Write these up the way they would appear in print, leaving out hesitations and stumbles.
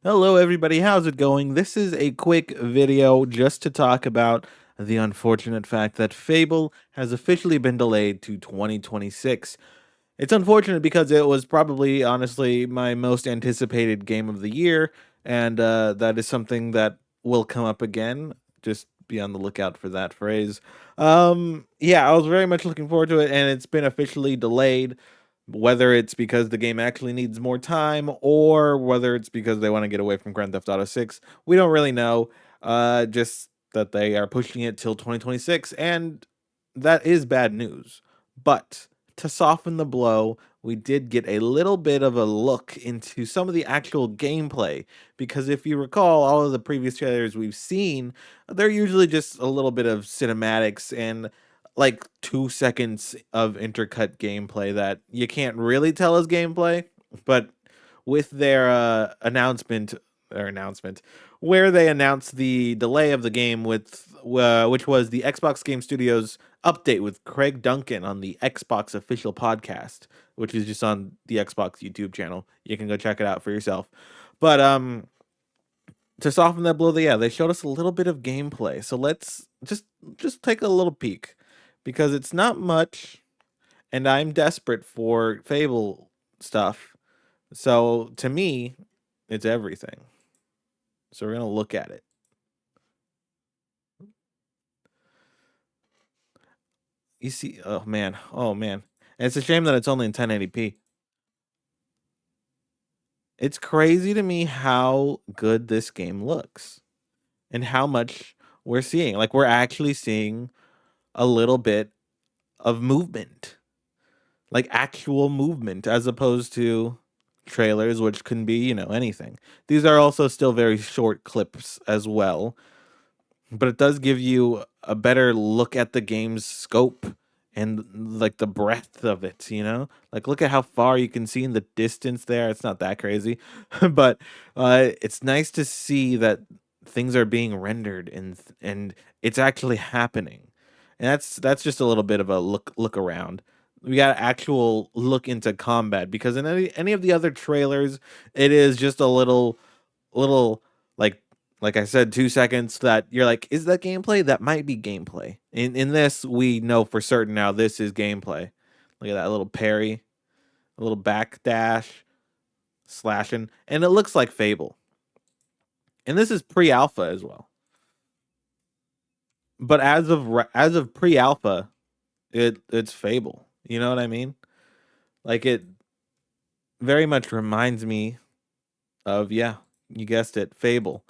Hello, everybody. How's it going? This is a quick video just to talk about the unfortunate fact that Fable has officially been delayed to 2026. It's unfortunate because it was probably, honestly, my most anticipated game of the year, and that is something that will come up again. Just be on the lookout for that phrase. Yeah, I was very much looking forward to it, and it's been officially delayed. Whether it's because the game actually needs more time, or whether it's because they want to get away from Grand Theft Auto 6, we don't really know. Just that they are pushing it till 2026, and that is bad news. But to soften the blow, we did get a little bit of a look into some of the actual gameplay. Because if you recall, all of the previous trailers we've seen, they're usually just a little bit of cinematics and like 2 seconds of intercut gameplay that you can't really tell is gameplay. But with their announcement, where they announced the delay of the game with which was the Xbox Game Studios update with Craig Duncan on the Xbox official podcast, which is just on the Xbox YouTube channel. You can go check it out for yourself. But to soften that blow, yeah, they showed us a little bit of gameplay. So let's just take a little peek because it's not much, and I'm desperate for Fable stuff. So to me, it's everything. So we're gonna look at it. You see, oh man, and it's a shame that it's only in 1080p. It's crazy to me how good this game looks and how much we're seeing. Like we're actually seeing a little bit of movement, like actual movement, as opposed to trailers, which can be, anything. These are also still very short clips as well, but it does give you a better look at the game's scope and like the breadth of it, like look at how far you can see in the distance there. It's not that crazy, but it's nice to see that things are being rendered and it's actually happening. And that's just a little bit of a look around. We got actual look into combat because in any of the other trailers, it is just a little like like I said, 2 seconds that you're like, is that gameplay? That might be gameplay. In this, we know for certain now this is gameplay. Look at that little parry, a little backdash, slashing, and it looks like Fable. And this is pre-alpha as well. But as of pre-alpha, it's Fable. You know what I mean? Like it very much reminds me of, yeah, you guessed it, Fable.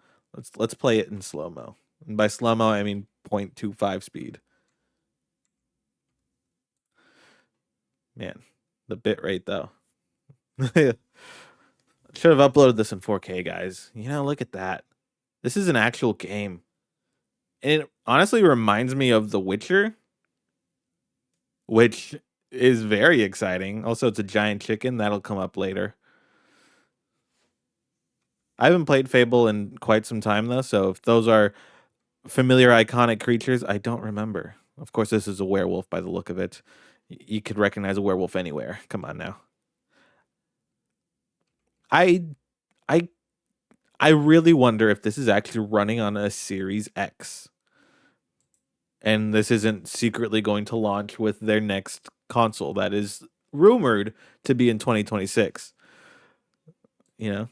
Let's play it in slow mo. And by slow mo, I mean 0.25 speed. Man, the bit rate though. Should have uploaded this in 4K, guys. Look at that. This is an actual game. And it honestly reminds me of The Witcher, which is very exciting. Also, it's a giant chicken. That'll come up later. I haven't played Fable in quite some time, though, so if those are familiar, iconic creatures, I don't remember. Of course, this is a werewolf by the look of it. You could recognize a werewolf anywhere. Come on now. I I I really wonder if this is actually running on a Series X and this isn't secretly going to launch with their next console that is rumored to be in 2026. You know,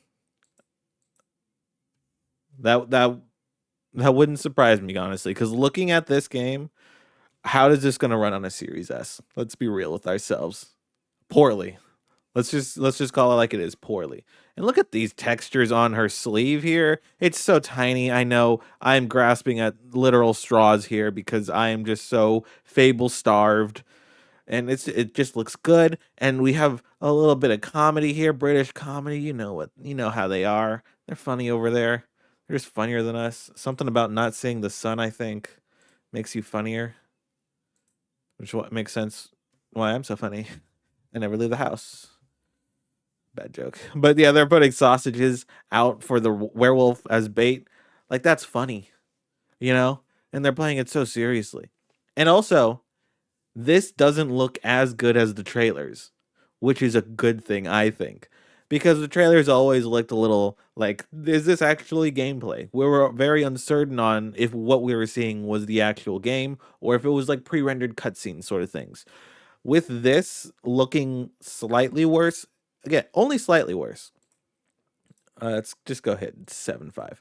that that that wouldn't surprise me honestly cuz looking at this game, how is this going to run on a Series S? Let's be real with ourselves. Poorly. Let's just call it like it is, poorly. And look at these textures on her sleeve here. It's so tiny. I know I'm grasping at literal straws here because I am just so Fable starved. And it just looks good. And we have a little bit of comedy here, British comedy. You know how they are. They're funny over there. They're just funnier than us. Something about not seeing the sun, I think, makes you funnier, which what makes sense why I'm so funny. I never leave the house. Bad joke. But yeah, they're putting sausages out for the werewolf as bait. Like that's funny, you know? And they're playing it so seriously. And also, this doesn't look as good as the trailers, which is a good thing, I think. because the trailers always looked a little like, is this actually gameplay? We were very uncertain on if what we were seeing was the actual game or if it was like pre-rendered cutscenes sort of things. With this looking slightly worse, again, only slightly worse. Let's just go ahead 7.5.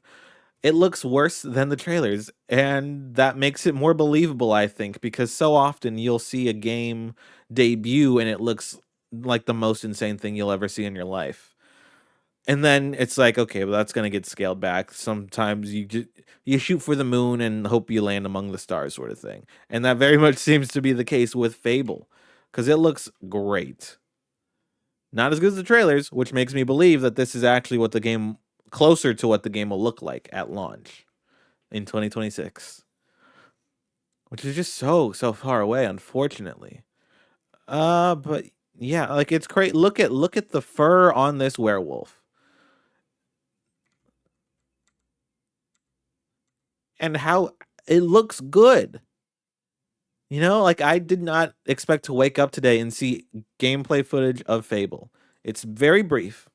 It looks worse than the trailers, and that makes it more believable, I think, because so often you'll see a game debut and it looks like the most insane thing you'll ever see in your life. And then it's like, okay, well, that's gonna get scaled back. Sometimes you shoot for the moon and hope you land among the stars, sort of thing. And that very much seems to be the case with Fable, because it looks great. Not as good as the trailers, which makes me believe that this is actually what the game closer to what the game will look like at launch in 2026, which is just so far away, unfortunately. But yeah, like it's great. Look at the fur on this werewolf and how it looks good. You know, like I did not expect to wake up today and see gameplay footage of Fable. It's very brief,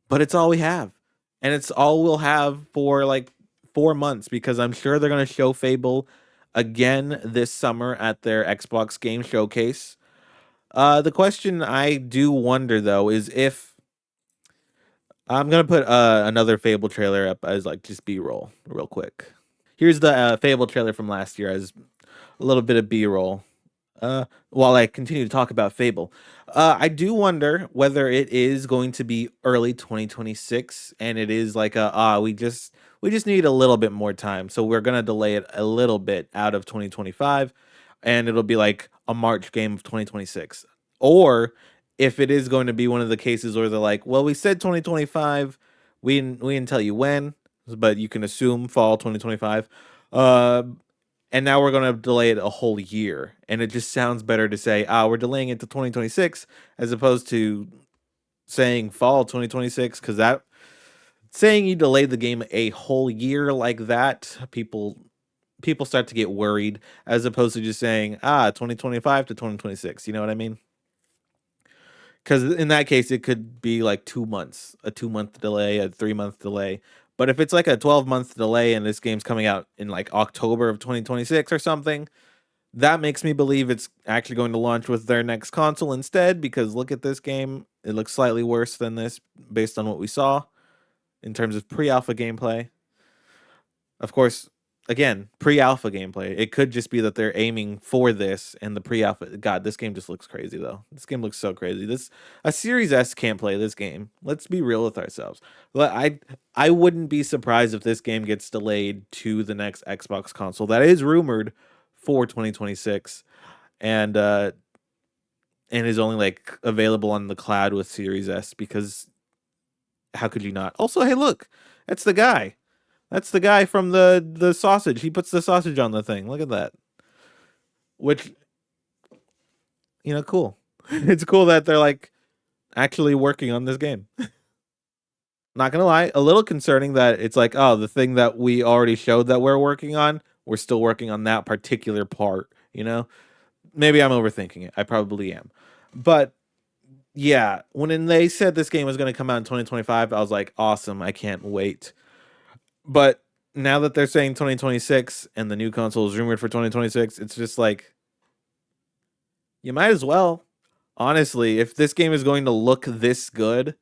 but it's all we have. And it's all we'll have for like 4 months because I'm sure they're going to show Fable again this summer at their Xbox Game Showcase. The question I do wonder though is if I'm going to put another Fable trailer up as like just B-roll real quick. Here's the Fable trailer from last year as a little bit of B-roll. While I continue to talk about Fable, I do wonder whether it is going to be early 2026, and it is like we just need a little bit more time, so we're gonna delay it a little bit out of 2025, and it'll be like a March game of 2026, or if it is going to be one of the cases where they're like, well, we said 2025, we didn't tell you when, but you can assume fall 2025. Uh, and now we're going to delay it a whole year, and it just sounds better to say, we're delaying it to 2026 as opposed to saying fall 2026, because that saying you delayed the game a whole year like that, people start to get worried, as opposed to just saying 2025 to 2026. You know what I mean? Because in that case it could be like 2 months, a 2 month delay, a 3 month delay. But if it's like a 12-month delay and this game's coming out in like October of 2026 or something, that makes me believe it's actually going to launch with their next console instead, because look at this game. It looks slightly worse than this based on what we saw in terms of pre-alpha gameplay. Of course, again, pre-alpha gameplay. It could just be that they're aiming for this and the pre-alpha. God, this game just looks crazy though. This game looks so crazy. This a Series S can't play this game. Let's be real with ourselves. But I wouldn't be surprised if this game gets delayed to the next Xbox console. That is rumored for 2026. And is only like available on the cloud with Series S, because how could you not? Also, hey, look, that's the guy. That's the guy from the sausage. He puts the sausage on the thing. Look at that. Which, cool. It's cool that they're like actually working on this game. Not gonna lie, a little concerning that it's like, oh, the thing that we already showed that we're working on, we're still working on that particular part. Maybe I'm overthinking it. I probably am, but yeah, when they said this game was going to come out in 2025, I was like, awesome, I can't wait. But now that they're saying 2026 and the new console is rumored for 2026, it's just like, you might as well. Honestly, if this game is going to look this good,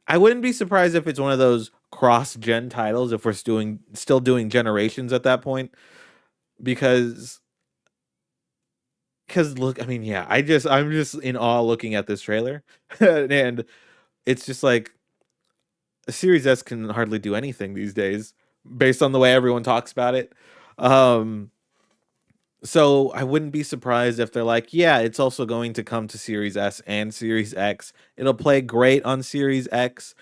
I wouldn't be surprised if it's one of those cross-gen titles if we're still doing generations at that point, because look, I mean, yeah, I'm just in awe looking at this trailer. And it's just like a Series S can hardly do anything these days based on the way everyone talks about it. Um, so I wouldn't be surprised if they're like, yeah, it's also going to come to Series S and Series X. It'll play great on Series X.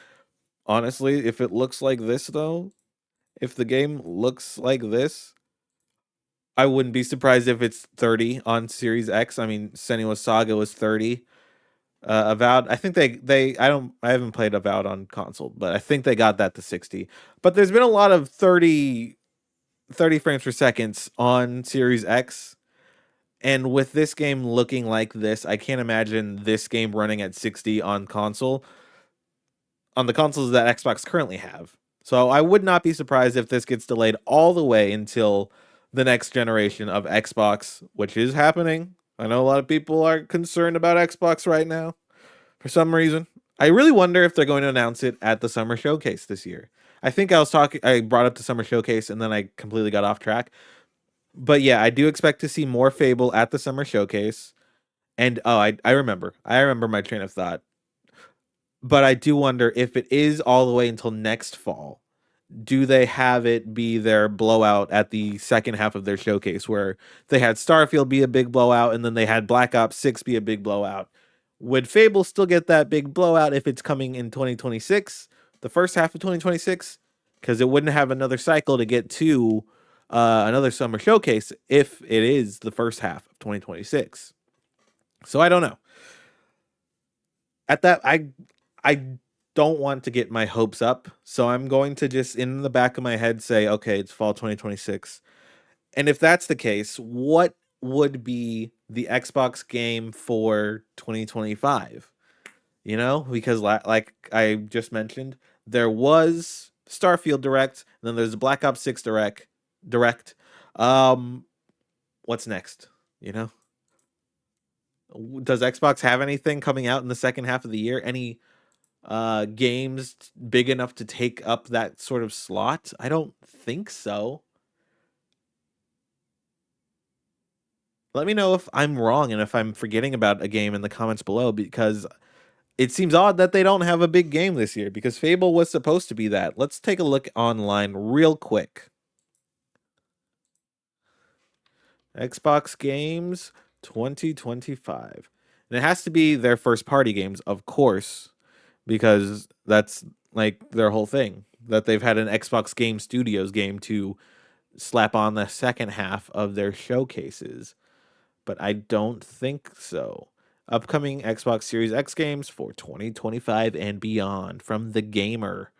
Honestly, if it looks like this though, if the game looks like this, I wouldn't be surprised if it's 30 on Series X. I mean, Senua's Saga was 30. Avowed, I think I haven't played Avowed on console, but I think they got that to 60. But there's been a lot of 30 frames per second on Series X, And with this game looking like this, I can't imagine this game running at 60 on the consoles that Xbox currently have. So I would not be surprised if this gets delayed all the way until the next generation of Xbox, which is happening. I know a lot of people are concerned about Xbox right now for some reason. I really wonder if they're going to announce it at the Summer Showcase this year. I brought up the Summer Showcase and then I completely got off track. But yeah, I do expect to see more Fable at the Summer Showcase. And I remember my train of thought. But I do wonder if it is all the way until next fall, do they have it be their blowout at the second half of their showcase where they had Starfield be a big blowout and then they had Black Ops 6 be a big blowout? Would Fable still get that big blowout if it's coming in 2026, the first half of 2026? Because it wouldn't have another cycle to get to another summer showcase if it is the first half of 2026. So I don't know. At that, I don't want to get my hopes up, so I'm going to just in the back of my head say, okay, it's fall 2026. And if that's the case, what would be the Xbox game for 2025? You know, because like I just mentioned, there was Starfield Direct, and then there's the Black Ops 6 Direct. Um what's next? You know? Does Xbox have anything coming out in the second half of the year? Any games big enough to take up that sort of slot? I don't think so. Let me know if I'm wrong and if I'm forgetting about a game in the comments below, because it seems odd that they don't have a big game this year because Fable was supposed to be that. Let's take a look online real quick. Xbox games 2025. And it has to be their first party games, of course, because that's like their whole thing. That they've had an Xbox Game Studios game to slap on the second half of their showcases, but I don't think so. Upcoming Xbox Series X games for 2025 and beyond from the gamer.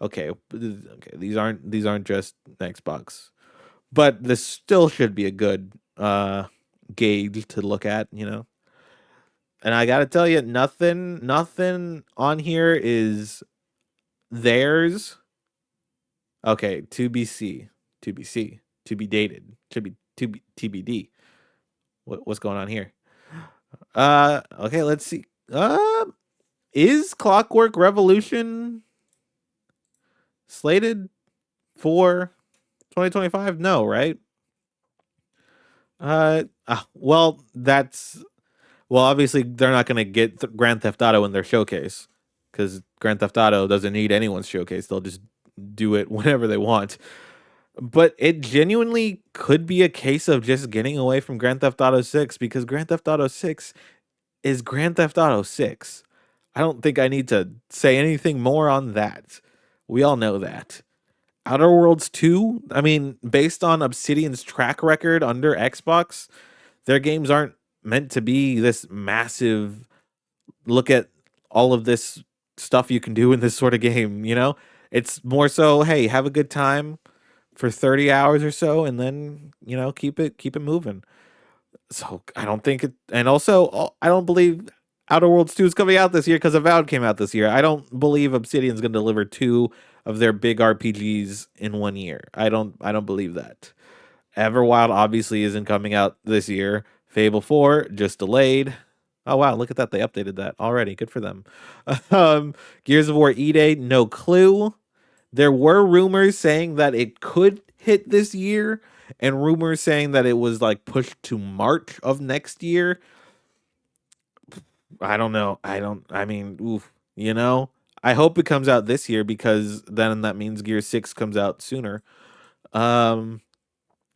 Okay, these aren't just Xbox, but this still should be a good gauge to look at, you know. And I got to tell you, nothing on here is theirs. Okay, to be dated, to be TBD. What's going on here? Okay, let's see. Is Clockwork Revolution slated for 2025? No, right? Well, obviously they're not going to get Grand Theft Auto in their showcase because Grand Theft Auto doesn't need anyone's showcase. They'll just do it whenever they want. But it genuinely could be a case of just getting away from Grand Theft Auto 6 because Grand Theft Auto 6 is Grand Theft Auto 6. I don't think I need to say anything more on that. We all know that. Outer Worlds 2, I mean, based on Obsidian's track record under Xbox, their games aren't meant to be this massive look at all of this stuff you can do in this sort of game, you know? It's more so, hey, have a good time for 30 hours or so and then, you know, keep it moving. So I don't think it, and also I don't believe Outer Worlds 2 is coming out this year because Avowed came out this year. I don't believe Obsidian's going to deliver two of their big RPGs in 1 year. I don't believe that. Everwild obviously isn't coming out this year. Fable 4 just delayed. Oh wow, look at that. They updated that already. Good for them. Gears of War E-Day, no clue. There were rumors saying that it could hit this year and rumors saying that it was like pushed to March of next year. I don't know. I mean, oof, you know, I hope it comes out this year because then that means Gear 6 comes out sooner. Um,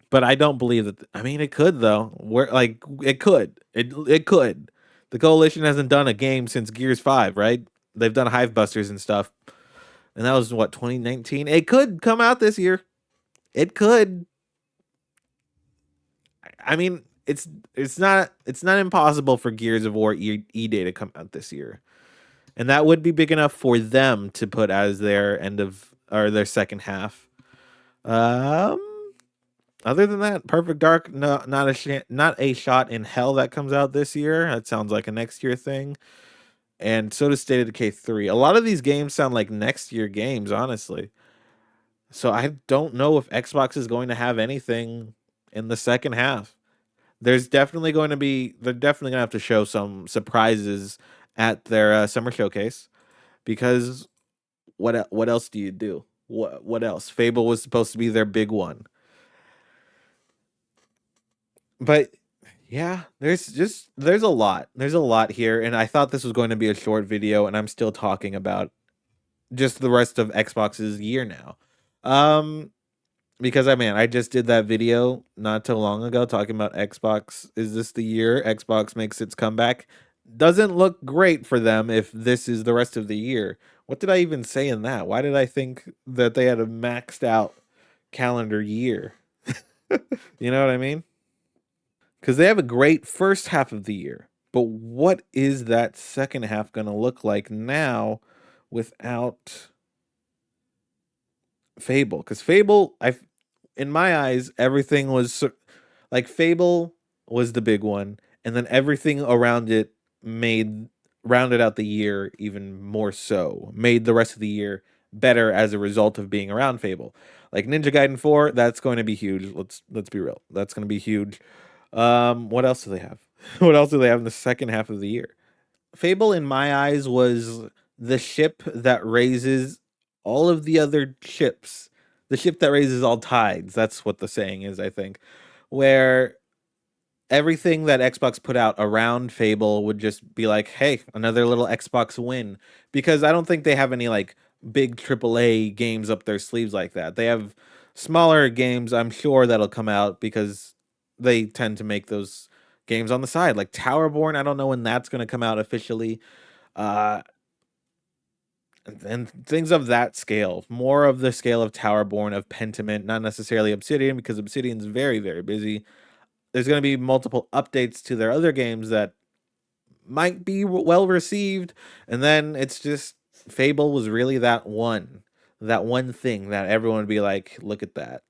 but I don't believe that. I mean, it could though. Where like it could. It could. The coalition hasn't done a game since Gears 5, right? They've done Hive Busters and stuff. And that was what, 2019? It could come out this year. It could. I mean, it's not impossible for Gears of War E-Day to come out this year. And that would be big enough for them to put as their end of or their second half. Um Other than that, Perfect Dark, no, not a shot in hell that comes out this year. That sounds like a next year thing. And so does State of Decay 3. A lot of these games sound like next year games, honestly. So I don't know if Xbox is going to have anything in the second half. They're definitely going to have to show some surprises at their summer showcase because what else do you do? What else? Fable was supposed to be their big one. But yeah, there's a lot. There's a lot here and I thought this was going to be a short video and I'm still talking about just the rest of Xbox's year now. Um because I just did that video not too long ago talking about Xbox. Is this the year Xbox makes its comeback? Doesn't look great for them if this is the rest of the year. What did I even say in that? Why did I think that they had a maxed out calendar year? You know what I mean? Because they have a great first half of the year. But what is that second half going to look like now without Fable? Because Fable, in my eyes, everything was like Fable was the big one, and then everything around it made rounded out the year even more so, made the rest of the year better as a result of being around Fable. Like Ninja Gaiden 4, that's going to be huge. Let's be real. That's going to be huge. What else do they have? What else do they have in the second half of the year? Fable in my eyes was the ship that raises all of the other ships. The ship that raises all tides. That's what the saying is, I think. Where everything that Xbox put out around Fable would just be like, "Hey, another little Xbox win." Because I don't think they have any like big AAA games up their sleeves like that. They have smaller games, I'm sure that'll come out because they tend to make those games on the side. Like Towerborn, I don't know when that's going to come out officially. Uh and things of that scale, more of the scale of Towerborn, of Pentiment, not necessarily Obsidian, because Obsidian's very, very busy. There's going to be multiple updates to their other games that might be well received, and then it's just Fable was really that one thing that everyone would be like, look at that,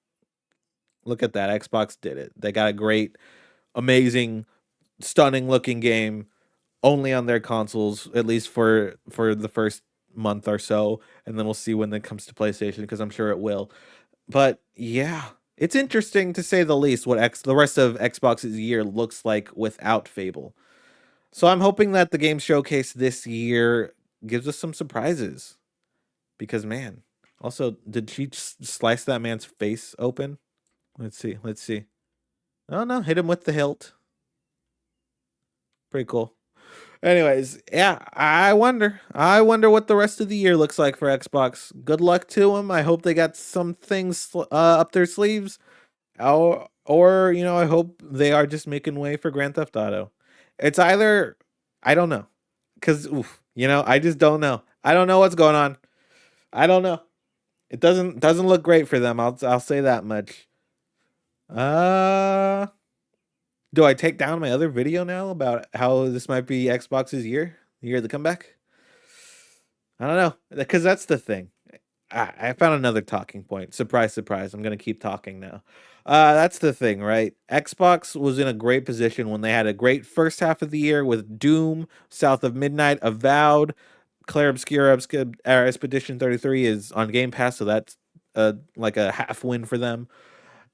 Xbox did it. They got a great, amazing, stunning looking game only on their consoles, at least for the first month or so, and then we'll see when it comes to PlayStation because I'm sure it will. But yeah, it's interesting to say the least what the rest of Xbox's year looks like without Fable. So I'm hoping that the game showcase this year gives us some surprises because man, also did she slice that man's face open? Let's see. Let's see. Oh no, hit him with the hilt. Pretty cool. Anyways, yeah, I wonder. I wonder what the rest of the year looks like for Xbox. Good luck to them. I hope they got some things up their sleeves. Or I hope they are just making way for Grand Theft Auto. It's either I don't know, cause I just don't know. I don't know what's going on. I don't know. It doesn't look great for them. I'll say that much. Uh, do I take down my other video now about how this might be Xbox's year, the year of the comeback? I don't know, because that's the thing. I found another talking point. Surprise, surprise. I'm going to keep talking now. That's the thing, right? Xbox was in a great position when they had a great first half of the year with Doom, South of Midnight, Avowed, Claire Obscura, Expedition 33 is on Game Pass, so that's like a half win for them.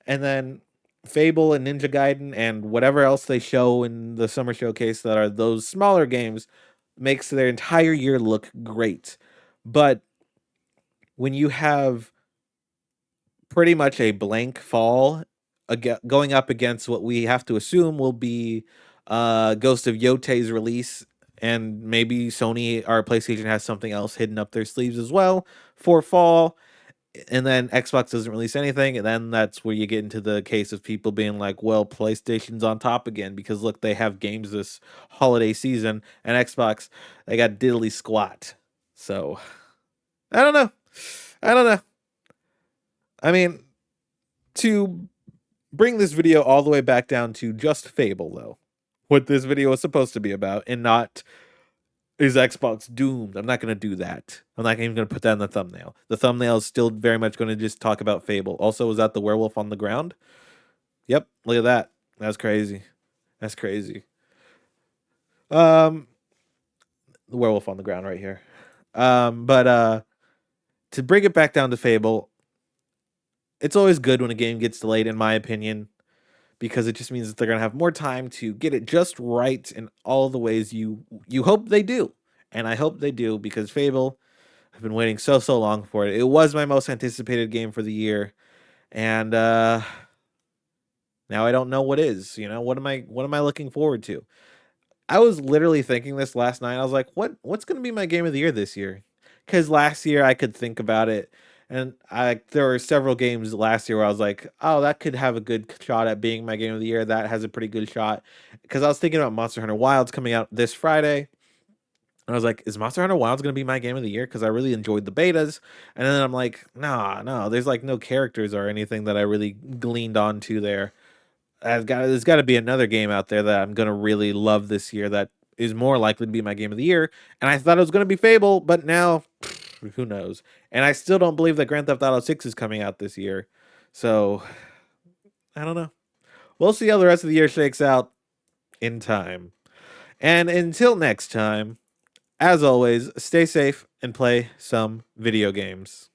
And then Fable and Ninja Gaiden and whatever else they show in the summer showcase that are those smaller games makes their entire year look great. But when you have pretty much a blank fall going up against what we have to assume will be Ghost of Yote's release, and maybe Sony or PlayStation has something else hidden up their sleeves as well for fall, and then Xbox doesn't release anything, and then that's where you get into the case of people being like, well, PlayStation's on top again because look, they have games this holiday season, and Xbox, they got diddly squat. So I don't know. I don't know. I mean, to bring this video all the way back down to just Fable, though, what this video is supposed to be about, and not is Xbox doomed. I'm not going to do that. I'm not even going to put that in the thumbnail. The thumbnail is still very much going to just talk about Fable. Also, was that the werewolf on the ground? Yep. Look at that. That's crazy. That's crazy. Um, the werewolf on the ground right here. But to bring it back down to Fable, it's always good when a game gets delayed, in my opinion, because it just means that they're gonna have more time to get it just right in all the ways you hope they do. And I hope they do because Fable, I've been waiting so long for it. It was my most anticipated game for the year, and now I don't know what is. You know, what am I looking forward to? I was literally thinking this last night. I was like, what's going to be my game of the year this year? Cuz last year I could think about it, and I there were several games last year where I was like, "Oh, that could have a good shot at being my game of the year. That has a pretty good shot." Cuz I was thinking about Monster Hunter Wilds coming out this Friday. And I was like, "Is Monster Hunter Wilds going to be my game of the year?" Cuz I really enjoyed the betas. And then I'm like, "Nah, no, there's like no characters or anything that I really gleaned onto there." There's got to be another game out there that I'm gonna really love this year that is more likely to be my game of the year. And I thought it was gonna be Fable, but now who knows? And I still don't believe that Grand Theft Auto 6 is coming out this year. So I don't know. We'll see how the rest of the year shakes out in time. And until next time, as always, stay safe and play some video games.